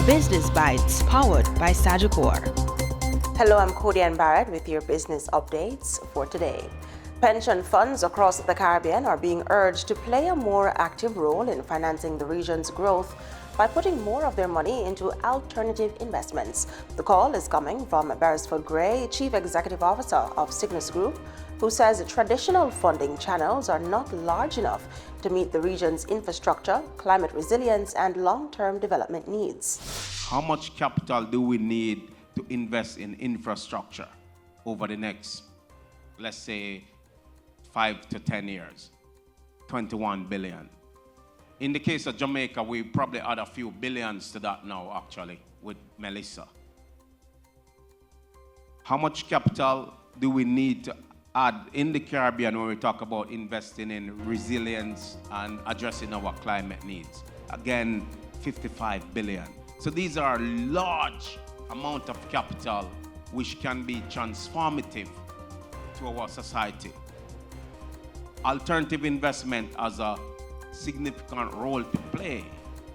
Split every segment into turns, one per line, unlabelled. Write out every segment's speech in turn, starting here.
Business Bites, powered by Sagicor.
Hello, I'm Cody Barrett with your business updates for today. Pension funds across the Caribbean are being urged to play a more active role in financing the region's growth by putting more of their money into alternative investments. The call is coming from Beresford Gray, Chief Executive Officer of Cygnus Group, who says traditional funding channels are not large enough to meet the region's infrastructure, climate resilience, and long-term development needs.
How much capital do we need to invest in infrastructure over the next, let's say, 5 to 10 years? 21 billion. In the case of Jamaica, we probably add a few billions to that now, actually, with Melissa. How much capital do we need to add in the Caribbean when we talk about investing in resilience and addressing our climate needs? Again, 55 billion. So these are large amount of capital which can be transformative to our society. Alternative investment has a significant role to play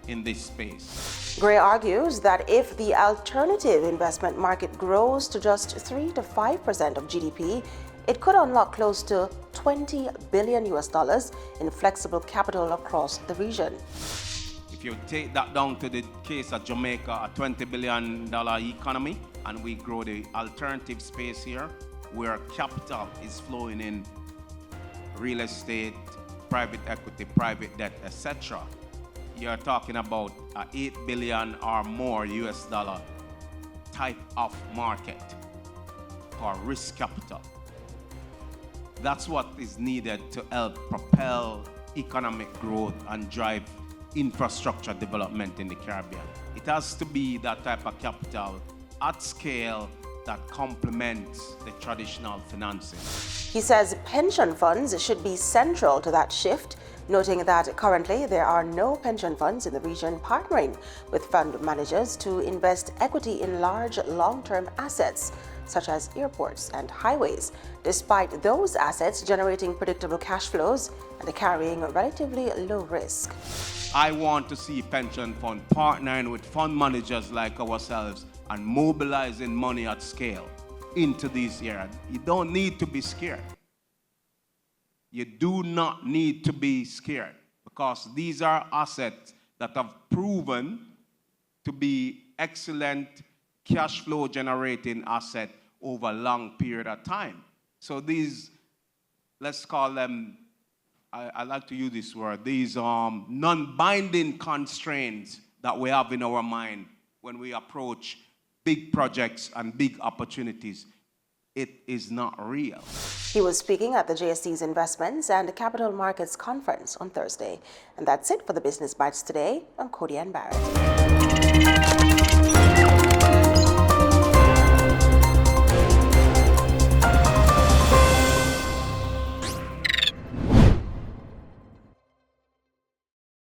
in this space.
Gray argues that if the alternative investment market grows to just 3 to 5% of GDP, it could unlock close to $20 billion in flexible capital across the region.
If you take that down to the case of Jamaica, a $20 billion economy, and we grow the alternative space here, where capital is flowing in real estate, private equity, private debt, etc., you're talking about a $8 billion or more US dollar type of market for risk capital. That's what is needed to help propel economic growth and drive infrastructure development in the Caribbean. It has to be that type of capital at scale that complements the traditional financing.
He says pension funds should be central to that shift, noting that currently there are no pension funds in the region partnering with fund managers to invest equity in large long-term assets, such as airports and highways, despite those assets generating predictable cash flows and carrying relatively low risk.
I want to see pension fund partnering with fund managers like ourselves and mobilizing money at scale into these areas. You don't need to be scared. You do not need to be scared, because these are assets that have proven to be excellent cash flow generating asset over a long period of time. So these, let's call them, I like to use this word, these non-binding constraints that we have in our mind when we approach big projects and big opportunities, it is not real.
He was speaking at the JSC's Investments and Capital Markets Conference on Thursday. And that's it for the Business Bites today. I'm Cody Barrett.